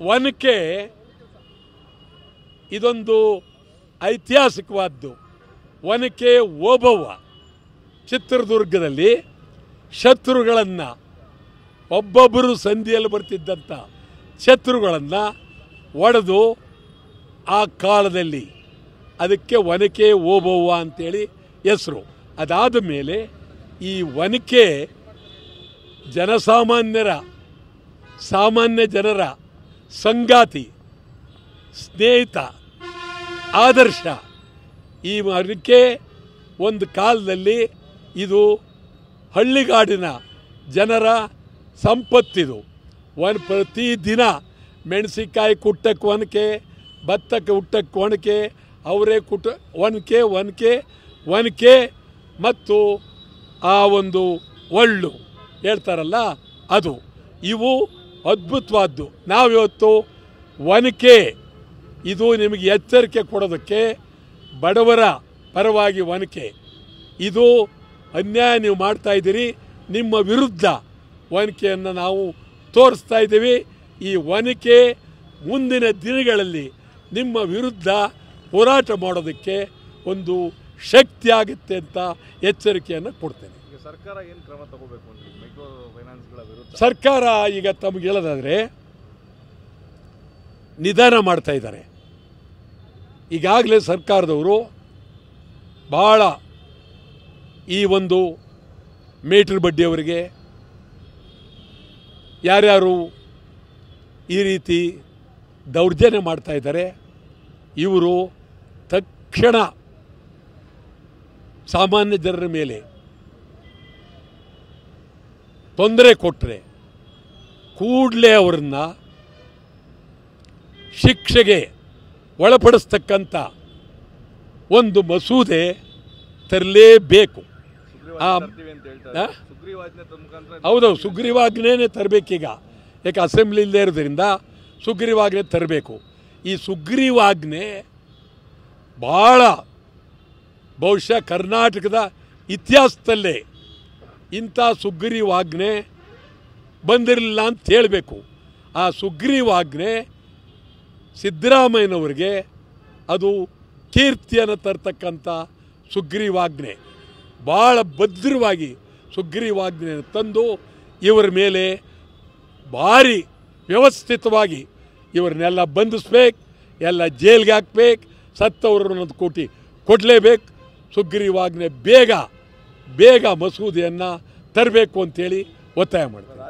ಒನಕೆ ಇದೊಂದು ಐತಿಹಾಸಿಕವಾದ್ದು. ಒನಕೆ ಓಬವ್ವ ಚಿತ್ರದುರ್ಗದಲ್ಲಿ ಶತ್ರುಗಳನ್ನು, ಒಬ್ಬೊಬ್ಬರು ಸಂಧಿಯಲ್ಲಿ ಬರ್ತಿದ್ದಂಥ ಶತ್ರುಗಳನ್ನು ಒಡೆದು ಆ ಕಾಲದಲ್ಲಿ ಅದಕ್ಕೆ ಒನಕೆ ಓಬವ್ವ ಅಂತೇಳಿ ಹೆಸರು. ಅದಾದ ಮೇಲೆ ಈ ಒನಕೆ ಸಾಮಾನ್ಯ ಜನರ ಸಂಗಾತಿ, ಸ್ನೇಹಿತ, ಆದರ್ಶ. ಈ ಒನಕೆ ಒಂದು ಕಾಲದಲ್ಲಿ ಇದು ಹಳ್ಳಿಗಾಡಿನ ಜನರ ಸಂಪತ್ತಿದು. ಪ್ರತಿದಿನ ಮೆಣಸಿನಕಾಯಿ ಕುಟ್ಟಕ್ಕೆ ಒನಕೆ, ಭತ್ತಕ್ಕೆ ಹುಟ್ಟಕ್ಕೆ ಒನಕೆ, ಅವರೇ ಒನಕೆ ಮತ್ತು ಆ ಒಂದು ಒಳ್ಳು ಹೇಳ್ತಾರಲ್ಲ ಅದು. ಇವು ಅದ್ಭುತವಾದ್ದು. ನಾವಿವತ್ತು ಒನಕೆ ಇದು ನಿಮಗೆ ಎಚ್ಚರಿಕೆ ಕೊಡೋದಕ್ಕೆ, ಬಡವರ ಪರವಾಗಿ ಒನಕೆ ಇದು ಅನ್ಯಾಯ ನೀವು ಮಾಡ್ತಾಯಿದ್ದೀರಿ, ನಿಮ್ಮ ವಿರುದ್ಧ ಒನಕೆಯನ್ನು ನಾವು ತೋರಿಸ್ತಾ ಇದ್ದೀವಿ. ಈ ಒನಕೆ ಮುಂದಿನ ದಿನಗಳಲ್ಲಿ ನಿಮ್ಮ ವಿರುದ್ಧ ಹೋರಾಟ ಮಾಡೋದಕ್ಕೆ ಒಂದು ಶಕ್ತಿ ಆಗುತ್ತೆ ಅಂತ ಎಚ್ಚರಿಕೆಯನ್ನು ಕೊಡ್ತೇನೆ. ಸರ್ಕಾರ ಏನು ಕ್ರಮ ತಗೋಬೇಕು ಮೈಕ್ರೋ ಫೈನಾನ್ಸ್ಗಳ ವಿರುದ್ಧ? ಸರ್ಕಾರ ಈಗ ತಮಗೆ ಹೇಳೋದಾದರೆ ನಿಧಾನ ಮಾಡ್ತಾ ಇದ್ದಾರೆ. ಈಗಾಗಲೇ ಸರ್ಕಾರದವರು ಭಾಳ ಈ ಒಂದು ಮೀಟರ್ ಬಡ್ಡಿಯವರಿಗೆ, ಯಾರ್ಯಾರು ಈ ರೀತಿ ದೌರ್ಜನ್ಯ ಮಾಡ್ತಾ ಇದ್ದಾರೆ ಇವರು ತಕ್ಷಣ ಸಾಮಾನ್ಯ ಜನರ ಮೇಲೆ ತೊಂದರೆ ಕೊಟ್ಟರೆ ಕೂಡಲೇ ಅವರನ್ನು ಶಿಕ್ಷೆಗೆ ಒಳಪಡಿಸ್ತಕ್ಕಂಥ ಒಂದು ಮಸೂದೆ ತರಲೇಬೇಕು. ಹೌದೌದು, ಸುಗ್ರೀವಾಜ್ಞೆನೇ ತರಬೇಕೀಗ. ಯಾಕೆ ಅಸೆಂಬ್ಲಿ ಇಲ್ಲದೆ ಇರೋದ್ರಿಂದ ಸುಗ್ರೀವಾಜ್ಞೆ ತರಬೇಕು. ಈ ಸುಗ್ರೀವಾಜ್ಞೆ ಭಾಳ ಬಹುಶಃ ಕರ್ನಾಟಕದ ಇತಿಹಾಸದಲ್ಲೇ ಇಂಥ ಸುಗ್ರೀವಾಜ್ಞೆ ಬಂದಿರಲಿಲ್ಲ ಅಂತ ಹೇಳಬೇಕು. ಆ ಸುಗ್ರೀವಾಜ್ಞೆ ಸಿದ್ದರಾಮಯ್ಯನವರಿಗೆ ಅದು ಕೀರ್ತಿಯನ್ನು ತರ್ತಕ್ಕಂಥ ಸುಗ್ರೀವಾಜ್ಞೆ. ಭಾಳ ಭದ್ರವಾಗಿ ಸುಗ್ರೀವಾಜ್ಞೆಯನ್ನು ತಂದು ಇವರ ಮೇಲೆ ಭಾರಿ ವ್ಯವಸ್ಥಿತವಾಗಿ ಇವ್ರನ್ನೆಲ್ಲ ಬಂಧಿಸ್ಬೇಕು, ಎಲ್ಲ ಜೈಲ್ಗೆ ಹಾಕ್ಬೇಕು, ಸತ್ತವ್ರನ್ನ ಕೋಟಿ ಕೊಡಲೇಬೇಕು. ಸುಗ್ರೀವಾಜ್ಞೆ ಬೇಗ ಮಸೂದೆಯನ್ನು ತರಬೇಕು ಅಂತೇಳಿ ಒತ್ತಾಯ ಮಾಡ್ತಾರೆ.